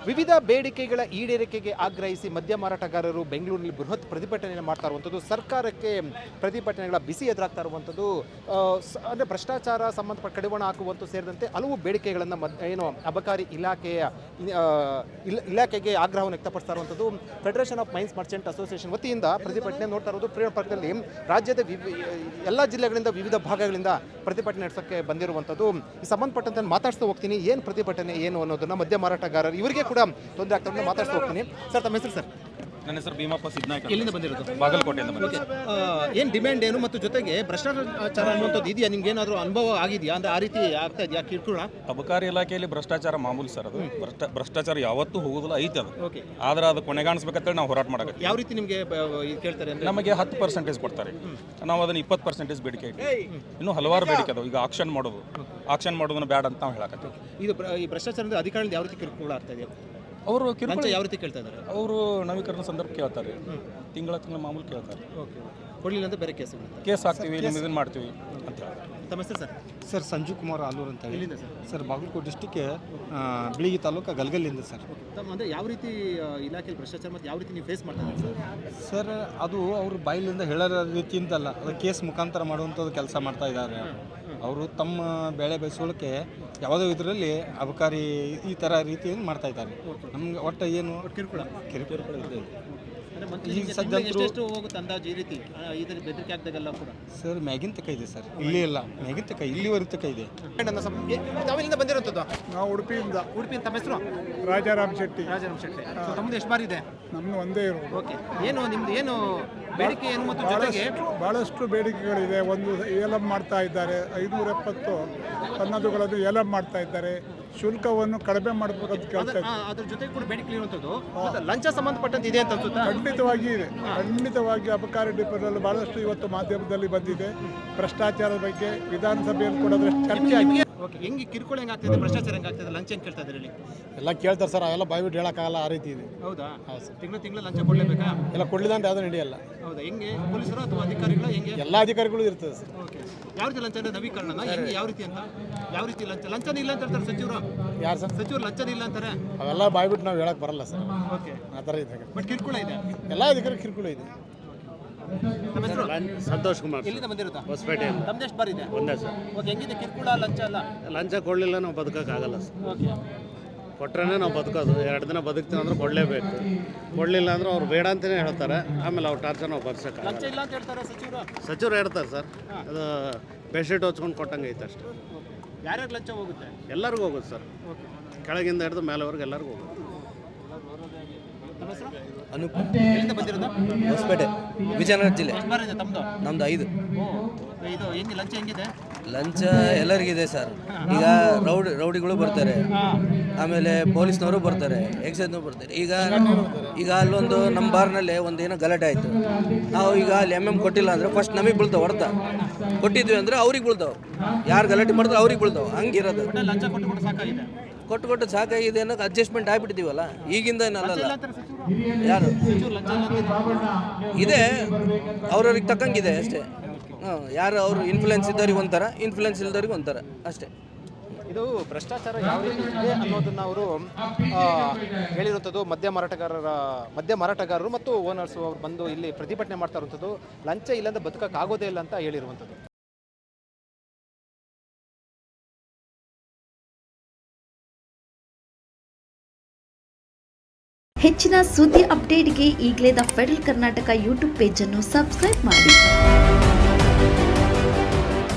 ವಿವಿಧ ಬೇಡಿಕೆಗಳ ಈಡೇರಿಕೆಗೆ ಆಗ್ರಹಿಸಿ ಮದ್ಯ ಮಾರಾಟಗಾರರು ಬೆಂಗಳೂರಿನಲ್ಲಿ ಬೃಹತ್ ಪ್ರತಿಭಟನೆಯನ್ನು ಮಾಡ್ತಾ ಇರುವಂಥದ್ದು, ಸರ್ಕಾರಕ್ಕೆ ಪ್ರತಿಭಟನೆಗಳ ಬಿಸಿ ಎದುರಾಗ್ತಾ ಇರುವಂಥದ್ದು, ಅಂದರೆ ಭ್ರಷ್ಟಾಚಾರ ಸಂಬಂಧಪಟ್ಟ ಕಡಿವಾಣ ಹಾಕುವಂಥ ಸೇರಿದಂತೆ ಹಲವು ಬೇಡಿಕೆಗಳನ್ನು ಏನು ಅಬಕಾರಿ ಇಲಾಖೆಗೆ ಆಗ್ರಹವನ್ನು ವ್ಯಕ್ತಪಡಿಸ್ತಾ ಇರುವಂಥದ್ದು. Federation of mains Merchant association ವತಿಯಿಂದ ಪ್ರತಿಭಟನೆ ನೋಡ್ತಾ ಇರೋದು. ಫ್ರೀಡಂ ಪಾರ್ಕ್ನಲ್ಲಿ ರಾಜ್ಯದ ಎಲ್ಲ ಜಿಲ್ಲೆಗಳಿಂದ ವಿವಿಧ ಭಾಗಗಳಿಂದ ಪ್ರತಿಭಟನೆ ನಡೆಸೋಕ್ಕೆ ಬಂದಿರುವಂಥದ್ದು. ಈ ಸಂಬಂಧಪಟ್ಟಂತೆ ಮಾತಾಡ್ತಾ ಹೋಗ್ತೀನಿ, ಏನು ಪ್ರತಿಭಟನೆ ಏನು ಅನ್ನೋದನ್ನು ಮದ್ಯ ಮಾರಾಟಗಾರರು ಇವರಿಗೆ ಕೂಡ ತೊಂದರೆ ಆಗ್ತದೆ ಮಾತಾಡ್ತಾ ಹೋಗ್ತೀನಿ. ಸರ್, ತಮ್ಮ ಹೆಸರು? ಸರ್, ನನ್ನ ಹೆಸರು ಭೀಮಪ್ಪ ಸಿದ್ನಾಯ್ಕ. ಎಲ್ಲಿಂದ ಬಂದಿರೋದು? ಬಾಗಲಕೋಟೆಯಿಂದ ಬಂದಿರೋದು. ಏನು ಡಿಮ್ಯಾಂಡ್ ಏನು ಮತ್ತು ಜೊತೆಗೆ ಭ್ರಷ್ಟಾಚಾರ ಅನ್ನುವಂಥದ್ದು ಇದೆಯಾ? ನಿಮ್ಗೆ ಏನಾದರೂ ಅನುಭವ ಆಗಿದೆಯಾ? ಅಂದ್ರೆ ಆ ರೀತಿ ಆಗ್ತಾ ಇದೆಯಾ ಕಿರುಕುಳ? ಅಬಕಾರಿ ಇಲಾಖೆಯಲ್ಲಿ ಭ್ರಷ್ಟಾಚಾರ ಮಾಮೂಲಿ ಸರ್. ಅದು ಭ್ಷ್ಟಾಚಾರ ಯಾವತ್ತೂ ಹೋಗೋದಿಲ್ಲ, ಐತೆ ಅದು. ಓಕೆ, ಆದ್ರೆ ಅದು ಕೊನೆಗಾಣಿಸ್ಬೇಕಂತೇಳಿ ನಾವು ಹೋರಾಟ ಮಾಡಬೇಕು. ಯಾವ ರೀತಿ ನಿಮಗೆ ಕೇಳ್ತಾರೆ ಅಂದರೆ? ನಮಗೆ 10% ಕೊಡ್ತಾರೆ, ನಾವು ಅದನ್ನು 20% ಬೇಡಿಕೆ ಇಟ್ಟು ಇನ್ನೂ ಹಲವಾರು ಬೇಡಿಕೆ ಅದಾವೆ. ಈಗ ಆಕ್ಷನ್ ಮಾಡೋದನ್ನು ಬ್ಯಾಡ ಅಂತ ನಾವು ಹೇಳಕತ್ತೀವಿ. ಇದು ಈ ಭ್ರಷ್ಟಾಚಾರದ ಅಧಿಕಾರಿಗಳು ಯಾವ ರೀತಿ ಕಿರುಕುಳ ಆಗ್ತಾ ಇದೆ? ಅವರು ಕಿರುಕುಳ ಯಾವ ರೀತಿ ಕೇಳ್ತಾ ಇದ್ದಾರೆ? ಅವರು ನವೀಕರಣ ಸಂದರ್ಭ ಕೇಳ್ತಾರೆ, ತಿಂಗಳ ಮಾಮೂಲು ಕೇಳ್ತಾರೆ. ಓಕೆ, ಕೊಡಲಿಲ್ಲ ಅಂತ ಬೇರೆ ಕೇಸ್ ಹಾಕ್ತೀವಿ, ನಿಮ್ಮ ಇದನ್ನು ಮಾಡ್ತೀವಿ ಅಂತ ಹೇಳ್ತಾರೆ. ತಮ್ಮ ಹೆಸರು? ಸರ್, ಸರ್ ಸಂಜು ಕುಮಾರ್ ಆಲೂರು ಅಂತ ಹೇಳಿ. ಎಲ್ಲಿಂದ ಸರ್? ಸರ್, ಬಾಗಲಕೋಟೆ ಡಿಸ್ಟಿಕ್ಗೆ ಬಿಳಿಗಿ ತಾಲೂಕು ಗಲ್ಗಲ್ಲಿಂದ ಸರ್. ಅಂದರೆ ಯಾವ ರೀತಿ ಇಲಾಖೆಯಲ್ಲಿ ಭ್ರಷ್ಟಾಚಾರ ಮತ್ತು ಯಾವ ರೀತಿ ನೀವು ಫೇಸ್ ಮಾಡ್ತಾ ಇದ್ದೀರಿ ಸರ್? ಸರ್, ಅದು ಅವರು ಬಾಯಿಲಿಂದ ಹೇಳೋ ರೀತಿಯಿಂದಲ್ಲ, ಅದು ಕೇಸ್ ಮುಖಾಂತರ ಮಾಡುವಂಥದ್ದು ಕೆಲಸ ಮಾಡ್ತಾ ಇದ್ದಾರೆ. ಅವರು ತಮ್ಮ ಬೆಳೆ ಬೆಳೆಸೋಳಕ್ಕೆ ಯಾವುದೋ ಇದರಲ್ಲಿ ಅಬಕಾರಿ ಈ ಥರ ರೀತಿಯನ್ನು ಮಾಡ್ತಾ ಇದ್ದಾರೆ. ನಮ್ಗೆ ಒಟ್ಟು ಏನು ಕಿರುಕುಳ ಇದೆ. ಈಗ ಸದ್ಯ ಎಷ್ಟು ಹೋಗುತ್ತೆ ಅಂದಾಜು ಈ ರೀತಿ ಇದರಲ್ಲಿ ಬೆದರಿಕೆ ಆಗ್ದಾಗೆಲ್ಲ ಕೂಡ? ಸರ್, ಮ್ಯಾಗಿನ ತಕ ಇದೆ ಸರ್, ಇಲ್ಲಿ ಇಲ್ಲ, ಮ್ಯಾಗಿನ ತಕ ಇಲ್ಲಿವರೆಗೆ ತಕ ಇದೆ. ತಾವಿಲ್ಲಿಂದ ಬಂದಿರುವಂಥದ್ದು? ನಾವು ಉಡುಪಿಯಿಂದ. ತಮ್ಮ ಹೆಸರು? ರಾಜಾರಾಮ್ ಶೆಟ್ಟಿ. ತಮ್ಮದು ಎಷ್ಟು ಬಾರಿ ಇದೆ? ನಮ್ಮದು ಒಂದೇ ಇರೋದು. ಓಕೆ, ಏನು ನಿಮ್ದು ಏನು ಬೇಡಿಕೆ ಏನು ಮತ್ತು ಜೊತೆಗೆ? ಭಾಳಷ್ಟು ಬೇಡಿಕೆಗಳಿದೆ. ಒಂದು ಏಲಂ ಮಾಡ್ತಾ ಇದ್ದಾರೆ, 570 ಸನ್ನದುಗಳನ್ನು ಏಲಂ ಮಾಡ್ತಾ ಇದ್ದಾರೆ. ಶುಲ್ಕವನ್ನು ಕಡಿಮೆ ಮಾಡಬೇಕಂತ ಕೇಳ್ತಾ ಇದ್ದಾರೆ. ಅದ್ರ ಜೊತೆಗೆ ಕೂಡ ಬೇಡಿಕೆ ಇರುವಂಥದ್ದು ಲಂಚ ಸಂಬಂಧಪಟ್ಟಂತೆ ಇದೆ ಅಂತ ಅನ್ಸುತ್ತಾ? ಖಂಡಿತವಾಗಿ ಇದೆ, ಖಂಡಿತವಾಗಿ. ಅಬಕಾರಿ ಡಿಪಾರ್ಟ್ಮೆಂಟ್ ಭಾಳಷ್ಟು ಇವತ್ತು ಮಾಧ್ಯಮದಲ್ಲಿ ಬಂದಿದೆ. ಭ್ರಷ್ಟಾಚಾರದ ಬಗ್ಗೆ ವಿಧಾನಸಭೆಯಲ್ಲಿ ಕೂಡ ಚರ್ಚೆ ಆಗಿದೆ. ಓಕೆ, ಹೆಂಗೆ ಕಿರುಕುಳ ಹೆಂಗಾಗ್ತಿದೆ, ಭ್ರಷ್ಟಾಚಾರ ಹೆಂಗಾಗ್ತಿದೆ, ಲಂಚ ಹೆಂಗೆ ಕೇಳ್ತಾ ಇದ್ದಾರೆ? ಎಲ್ಲ ಕೇಳ್ತಾರೆ ಸರ್, ಅವೆಲ್ಲ ಬಾಯ್ಬಿಟ್ಟು ಹೇಳೋಕ್ಕಾಗಲ್ಲ, ಆ ರೀತಿ ಇದೆ. ಹೌದಾ? ತಿಂಗಳು ಲಂಚ ಕೊಡಲೇಬೇಕಾ? ಎಲ್ಲ ಕೊಡಲಿಲ್ಲ ಅಂತ ಯಾವುದೂ ನಡೆಯಲ್ಲ. ಹೌದಾ? ಹೆಂಗೆ ಪೊಲೀಸರು ಅಥವಾ ಅಧಿಕಾರಿಗಳು ಹೆಂಗೆ? ಎಲ್ಲ ಅಧಿಕಾರಿಗಳು ಇರ್ತದೆ ಸರ್. ಓಕೆ, ಯಾವ ರೀತಿ ಲಂಚ ಅಂದರೆ ನವೀಕರಣ ಹೆಂಗೆ, ಯಾವ ರೀತಿ ಅಂತ? ಯಾವ ರೀತಿ ಲಂಚನೇ ಇಲ್ಲ ಅಂತ ಹೇಳ್ತಾರೆ ಸಚಿವರು? ಯಾರು ಸರ್? ಸಚಿವರು ಲಂಚನೇ ಇಲ್ಲ ಅಂತಾರೆ. ಅವೆಲ್ಲ ಬಾಯ್ಬಿಟ್ಟು ನಾವು ಹೇಳಕ್ ಬರಲ್ಲ ಸರ್. ಓಕೆ, ಆ ಥರ ಇದೆ. ಬಟ್ ಕಿರುಕುಳ ಇದೆ, ಎಲ್ಲ ಅಧಿಕಾರಿ ಕಿರುಕುಳ ಇದೆ. ನಮ್ಮ ಹೆಸರು? ಸಂತೋಷ್ ಕುಮಾರ್. ಎಲ್ಲಿಂದ ಬಂದಿರೋದು? ಹೊಸಪೇಟೆ. ತಮ್ದು ಎಷ್ಟು ಬಾರಿ ಇದೆ? ಒಂದೇ ಸರ್. ಓಕೆ, ಹೆಂಗಿದೆ ಕಿರುಕುಳ ಲಂಚ ಎಲ್ಲ? ಲಂಚ ಕೊಡಲಿಲ್ಲ ನಾವು ಬದುಕೋಕ್ಕಾಗಲ್ಲ ಸರ್. ಓಕೆ, ಕೊಟ್ರೆ ನಾವು ಬದುಕೋದು. 2 ದಿನ ಬದುಕ್ತೀವಿ ಅಂದ್ರೆ ಕೊಡಲೇಬೇಕು. ಕೊಡಲಿಲ್ಲ ಅಂದ್ರೆ ಅವ್ರು ಬೇಡ ಅಂತಲೇ ಹೇಳ್ತಾರೆ. ಆಮೇಲೆ ಅವ್ರು ಟಾರ್ಚರ್ ನಾವು ಬರ್ಸೋಕ್ಕಾಗಲ್ಲ. ಲಂಚ ಇಲ್ಲ ಅಂತ ಹೇಳ್ತಾರೆ ಸಚಿವರು ಹೇಳ್ತಾರೆ ಸರ್, ಅದು ಬೆಡ್ಶೀಟ್ ಹೊಚ್ಕೊಂಡು ಕೊಟ್ಟಂಗೆ ಐತೆ ಅಷ್ಟೇ. ಯಾರ್ಯಾರು ಲಂಚ ಹೋಗುತ್ತೆ? ಎಲ್ಲರಿಗೂ ಹೋಗುತ್ತೆ ಸರ್, ಓಕೆ. ಕೆಳಗಿಂದ ಹಿಡಿದು ಮೇಲೆವರೆಗೆ ಎಲ್ಲರಿಗೂ ಹೋಗುತ್ತೆ. ನಮ್ಮ ಹೆಸರು? ಅನೂಪ್. ಎಲ್ಲಿಂದ ಬಂದಿರೋದು? ಹೊಸಪೇಟೆ, ವಿಜಯನಗರ ಜಿಲ್ಲೆ. ಎಷ್ಟು ಬಾರಿ ಇದೆ ತಮ್ಮದು? ನಮ್ಮದು 5. ಇದು ಹೆಂಗೆ ಲಂಚ ಹೆಂಗಿದೆ? ಲಂಚ ಎಲ್ಲರಿಗಿದೆ ಸರ್. ಈಗ ರೌಡಿಗಳು ಬರ್ತಾರೆ, ಆಮೇಲೆ ಪೊಲೀಸ್ನವರು ಬರ್ತಾರೆ, ಎಕ್ಸೈಜ್ನವರು ಬರ್ತಾರೆ. ಈಗ ಅಲ್ಲೊಂದು ನಮ್ಮ ಬಾರ್ನಲ್ಲಿ ಒಂದೇನೋ ಗಲಾಟೆ ಆಯಿತು. ನಾವು ಈಗ ಅಲ್ಲಿ ಕೊಟ್ಟಿಲ್ಲ ಅಂದರೆ ಫಸ್ಟ್ ನಮಗೆ ಬೀಳ್ತಾವೆ ಹೊಡೆತ. ಕೊಟ್ಟಿದ್ವಿ ಅಂದರೆ ಅವ್ರಿಗೆ ಬೀಳ್ತಾವೆ, ಯಾರು ಗಲಾಟೆ ಮಾಡ್ತಾರೆ ಅವ್ರಿಗೆ ಬೀಳ್ತಾವೆ. ಹಂಗಿರೋದು. ಲಂಚ ಕೊಟ್ಟು ಸಾಕಾಗಿದೆ, ಕೊಟ್ಟು ಸಾಕಾಗಿದೆ ಅನ್ನೋಕೆ ಅಡ್ಜಸ್ಟ್ಮೆಂಟ್ ಆಗಿಬಿಟ್ಟಿದ್ದೀವಲ್ಲ ಈಗಿಂದ. ಏನಲ್ಲ, ಯಾರು ಇದೆ ಅವ್ರವ್ರಿಗೆ ತಕ್ಕಂಗಿದೆ ಅಷ್ಟೇ. ಯಾರು ಅವರು ಇನ್ಫ್ಲುಯೆನ್ಸ್ ಇದ್ದವ್ರಿಗೆ ಒಂಥರ, ಇನ್ಫ್ಲುಯೆನ್ಸ್ ಇಲ್ದವ್ರಿಗೆ ಒಂಥರ ಅಷ್ಟೇ. ಇದು ಭ್ರಷ್ಟಾಚಾರ ಯಾವ ರೀತಿ ಇದೆ ಅನ್ನೋದನ್ನು ಅವರು ಹೇಳಿರುವಂಥದ್ದು. ಮದ್ಯ ಮಾರಾಟಗಾರರು ಮತ್ತು ಓನರ್ಸು ಅವ್ರು ಬಂದು ಇಲ್ಲಿ ಪ್ರತಿಭಟನೆ ಮಾಡ್ತಾ ಇರುವಂಥದ್ದು. ಲಂಚ ಇಲ್ಲಂದ್ರೆ ಬದುಕೋಕ್ಕಾಗೋದೇ ಇಲ್ಲ ಅಂತ ಹೇಳಿರುವಂಥದ್ದು. ಹೆಚ್ಚಿನ ಸುದ್ದಿ ಅಪ್ಡೇಟ್ಗೆ ಈಗಲೇ the federal Karnataka YouTube page ಅನ್ನು ಸಬ್ಸ್ಕ್ರೈಬ್ ಮಾಡಿ.